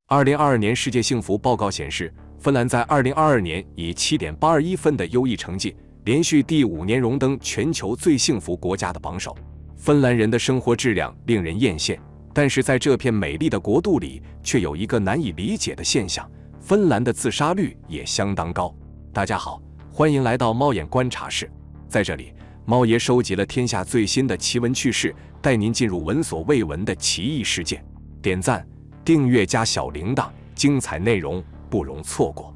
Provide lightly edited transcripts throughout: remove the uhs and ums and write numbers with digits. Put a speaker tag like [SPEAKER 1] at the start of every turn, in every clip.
[SPEAKER 1] 2022年世界幸福报告显示，芬兰在2022年以 7.821 分的优异成绩，连续第5年荣登全球最幸福国家的榜首。芬兰人的生活质量令人艳羡，但是在这片美丽的国度里，却有一个难以理解的现象：芬兰的自杀率也相当高。大家好，欢迎来到猫眼观察室，在这里，猫爷收集了天下最新的奇闻趣事，带您进入闻所未闻的奇异世界。点赞、订阅加小铃铛，精彩内容不容错过。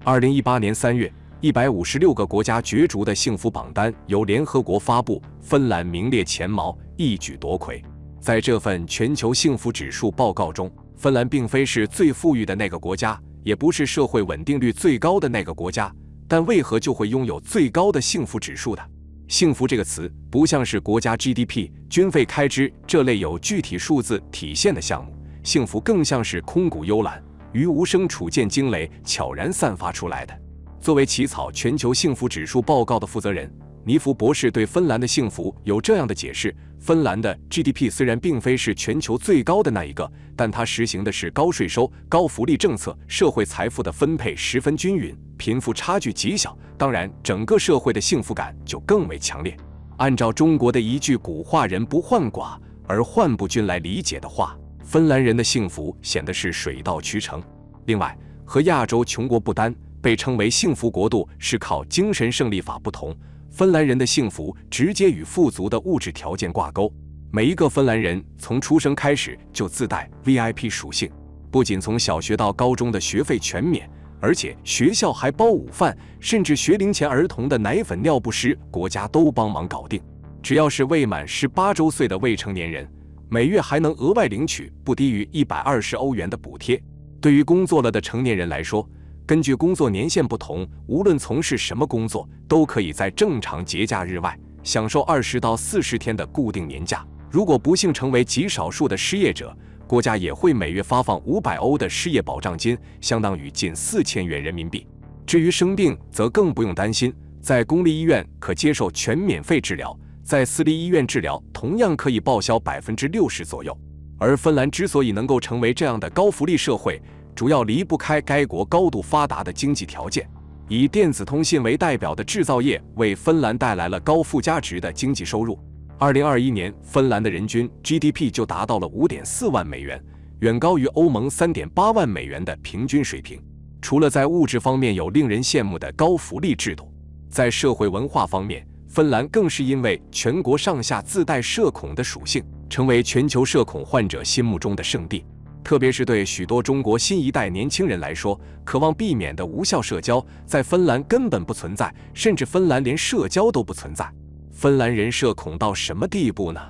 [SPEAKER 1] 2018年3月，156个国家角逐的幸福榜单由联合国发布，芬兰名列前茅，一举夺魁。在这份全球幸福指数报告中，芬兰并非是最富裕的那个国家，也不是社会稳定率最高的那个国家，但为何就会拥有最高的幸福指数呢？幸福这个词不像是国家 GDP、军费开支这类有具体数字体现的项目，幸福更像是空谷幽兰、于无声处见惊雷悄然散发出来的。作为起草全球幸福指数报告的负责人，尼弗博士对芬兰的幸福有这样的解释：芬兰的 GDP 虽然并非是全球最高的那一个，但它实行的是高税收、高福利政策，社会财富的分配十分均匀，贫富差距极小，当然整个社会的幸福感就更为强烈。按照中国的一句古话“人不患寡而患不均”来理解的话，芬兰人的幸福显得是水到渠成。另外，和亚洲穷国不丹被称为幸福国度是靠精神胜利法不同，芬兰人的幸福直接与富足的物质条件挂钩。每一个芬兰人从出生开始就自带 VIP 属性，不仅从小学到高中的学费全免，而且学校还包午饭，甚至学龄前儿童的奶粉、尿不湿，国家都帮忙搞定。只要是未满18周岁的未成年人，每月还能额外领取不低于120欧元的补贴。对于工作了的成年人来说，根据工作年限不同，无论从事什么工作，都可以在正常节假日外享受20到40天的固定年假。如果不幸成为极少数的失业者，国家也会每月发放500欧的失业保障金，相当于近4000元人民币。至于生病，则更不用担心，在公立医院可接受全免费治疗，在私立医院治疗同样可以报销60%左右。而芬兰之所以能够成为这样的高福利社会，主要离不开该国高度发达的经济条件。以电子通信为代表的制造业为芬兰带来了高附加值的经济收入。2021年，芬兰的人均 GDP 就达到了5.4万美元，远高于欧盟3.8万美元的平均水平。除了在物质方面有令人羡慕的高福利制度，在社会文化方面，芬兰更是因为全国上下自带社恐的属性，成为全球社恐患者心目中的圣地。特别是对许多中国新一代年轻人来说，渴望避免的无效社交在芬兰根本不存在，甚至芬兰连社交都不存在。芬兰人社恐到什么地步呢？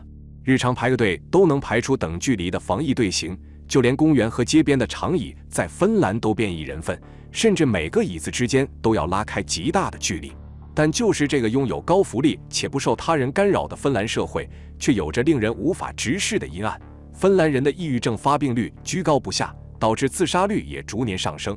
[SPEAKER 1] 日常排个队都能排出等距离的防疫队形，就连公园和街边的长椅在芬兰都变一人份，甚至每个椅子之间都要拉开极大的距离。但就是这个拥有高福利且不受他人干扰的芬兰社会，却有着令人无法直视的阴暗。芬兰人的抑郁症发病率居高不下，导致自杀率也逐年上升。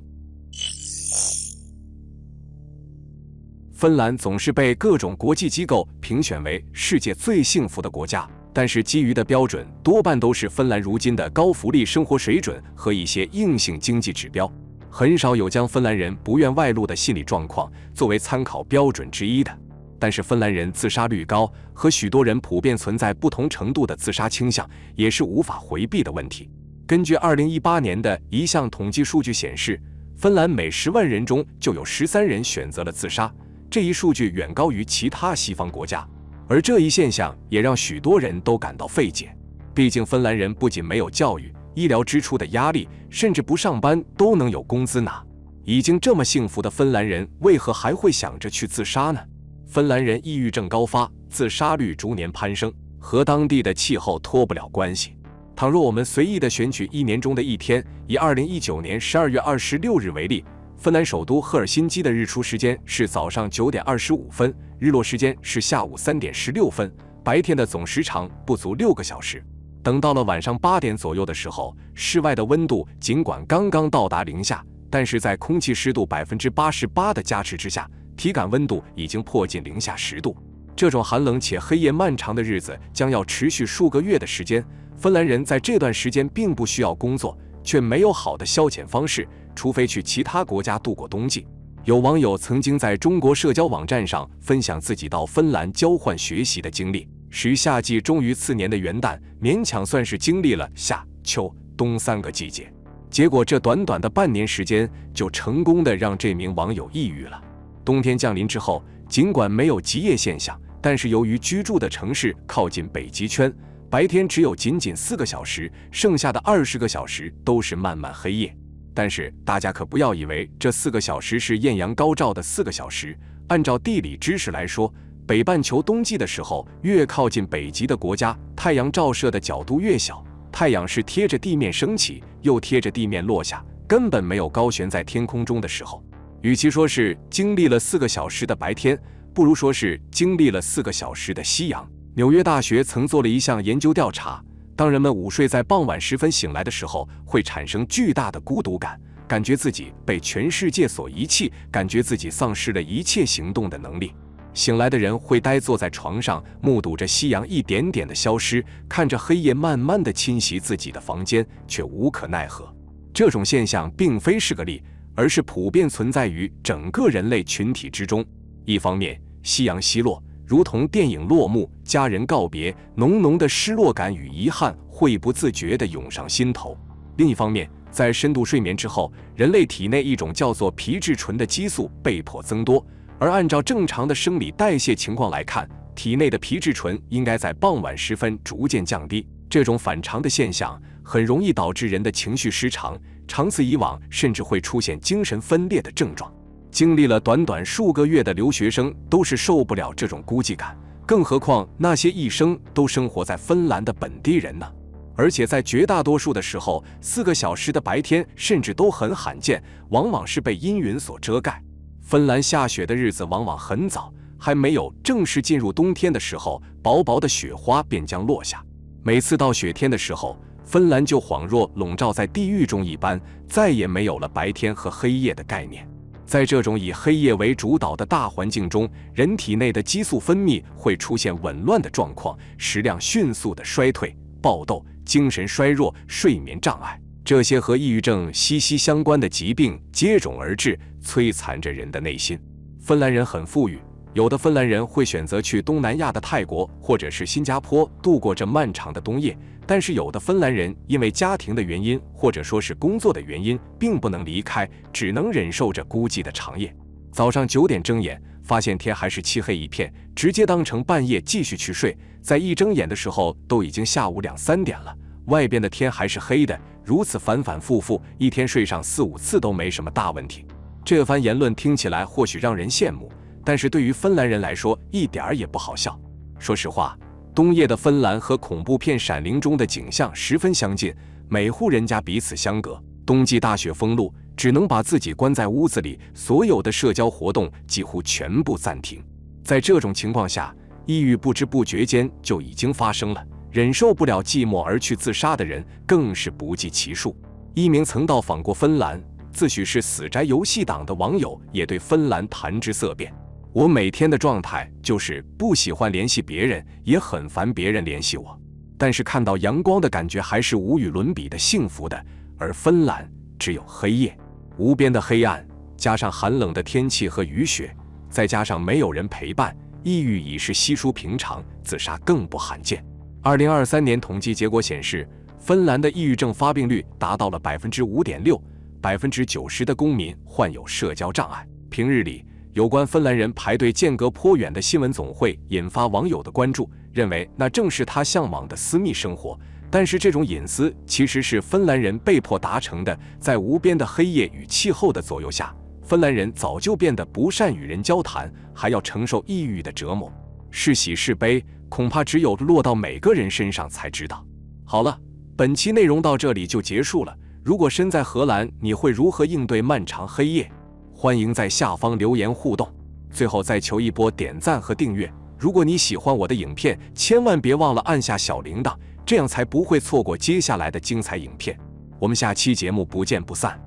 [SPEAKER 1] 芬兰总是被各种国际机构评选为世界最幸福的国家，但是基于的标准多半都是芬兰如今的高福利生活水准和一些硬性经济指标，很少有将芬兰人不愿外露的心理状况作为参考标准之一的。但是芬兰人自杀率高，和许多人普遍存在不同程度的自杀倾向，也是无法回避的问题。根据2018年的一项统计数据显示，芬兰每10万人中就有13人选择了自杀，这一数据远高于其他西方国家。而这一现象也让许多人都感到费解，毕竟芬兰人不仅没有教育、医疗支出的压力，甚至不上班都能有工资拿。已经这么幸福的芬兰人，为何还会想着去自杀呢？芬兰人抑郁症高发，自杀率逐年攀升，和当地的气候脱不了关系。倘若我们随意地选取一年中的一天，以2019年12月26日为例，芬兰首都赫尔辛基的日出时间是早上9点25分，日落时间是下午3点16分，白天的总时长不足6个小时。等到了晚上8点左右的时候，室外的温度尽管刚刚到达零下，但是在空气湿度88%的加持之下，体感温度已经迫近零下10度。这种寒冷且黑夜漫长的日子将要持续数个月的时间。芬兰人在这段时间并不需要工作，却没有好的消遣方式，除非去其他国家度过冬季。有网友曾经在中国社交网站上分享自己到芬兰交换学习的经历。始于夏季，终于次年的元旦，勉强算是经历了夏、秋、冬3个季节。结果这短短的半年时间，就成功的让这名网友抑郁了。冬天降临之后，尽管没有极夜现象，但是由于居住的城市靠近北极圈，白天只有仅4个小时，剩下的20个小时都是漫漫黑夜。但是大家可不要以为这4个小时是艳阳高照的4个小时。按照地理知识来说，北半球冬季的时候，越靠近北极的国家，太阳照射的角度越小，太阳是贴着地面升起，又贴着地面落下，根本没有高悬在天空中的时候。与其说是经历了4个小时的白天，不如说是经历了4个小时的夕阳。纽约大学曾做了一项研究调查，当人们午睡在傍晚时分醒来的时候，会产生巨大的孤独感，感觉自己被全世界所遗弃，感觉自己丧失了一切行动的能力。醒来的人会呆坐在床上，目睹着夕阳一点点的消失，看着黑夜慢慢地侵袭自己的房间，却无可奈何。这种现象并非是个例，而是普遍存在于整个人类群体之中。一方面，夕阳西落，如同电影落幕，家人告别，浓浓的失落感与遗憾会不自觉地涌上心头。另一方面，在深度睡眠之后，人类体内一种叫做皮质醇的激素被迫增多，而按照正常的生理代谢情况来看，体内的皮质醇应该在傍晚时分逐渐降低。这种反常的现象很容易导致人的情绪失常，长此以往甚至会出现精神分裂的症状。经历了短短数个月的留学生都是受不了这种孤寂感，更何况那些一生都生活在芬兰的本地人呢？而且在绝大多数的时候，4个小时的白天甚至都很罕见，往往是被阴云所遮盖。芬兰下雪的日子往往很早，还没有正式进入冬天的时候，薄薄的雪花便将落下。每次到雪天的时候，芬兰就恍若笼罩在地狱中一般，再也没有了白天和黑夜的概念。在这种以黑夜为主导的大环境中，人体内的激素分泌会出现紊乱的状况，食量迅速的衰退，爆痘、精神衰弱、睡眠障碍，这些和抑郁症息息相关的疾病接踵而至，摧残着人的内心。芬兰人很富裕，有的芬兰人会选择去东南亚的泰国或者是新加坡度过这漫长的冬夜，但是有的芬兰人因为家庭的原因或者说是工作的原因，并不能离开，只能忍受着孤寂的长夜。早上9点睁眼，发现天还是漆黑一片，直接当成半夜继续去睡，在一睁眼的时候都已经下午2、3点了，外边的天还是黑的，如此反反复复，一天睡上4、5次都没什么大问题。这番言论听起来或许让人羡慕，但是对于芬兰人来说一点儿也不好笑。说实话，冬夜的芬兰和恐怖片《闪灵》中的景象十分相近，每户人家彼此相隔，冬季大雪封路，只能把自己关在屋子里，所有的社交活动几乎全部暂停。在这种情况下，抑郁不知不觉间就已经发生了，忍受不了寂寞而去自杀的人更是不计其数。一名曾到访过芬兰，自诩是死宅游戏党的网友也对芬兰谈之色变。我每天的状态就是不喜欢联系别人，也很烦别人联系我，但是看到阳光的感觉还是无与伦比的幸福的。而芬兰只有黑夜，无边的黑暗，加上寒冷的天气和雨雪，再加上没有人陪伴，抑郁已是稀疏平常，自杀更不罕见。2023年统计结果显示，芬兰的抑郁症发病率达到了 5.6%，90%的公民患有社交障碍。平日里，有关芬兰人排队间隔颇远的新闻总会引发网友的关注，认为那正是他向往的私密生活。但是这种隐私其实是芬兰人被迫达成的。在无边的黑夜与气候的左右下，芬兰人早就变得不善与人交谈，还要承受抑郁的折磨。是喜是悲，恐怕只有落到每个人身上才知道。好了，本期内容到这里就结束了。如果身在荷兰，你会如何应对漫长黑夜？欢迎在下方留言互动。最后再求一波点赞和订阅。如果你喜欢我的影片，千万别忘了按下小铃铛，这样才不会错过接下来的精彩影片。我们下期节目不见不散。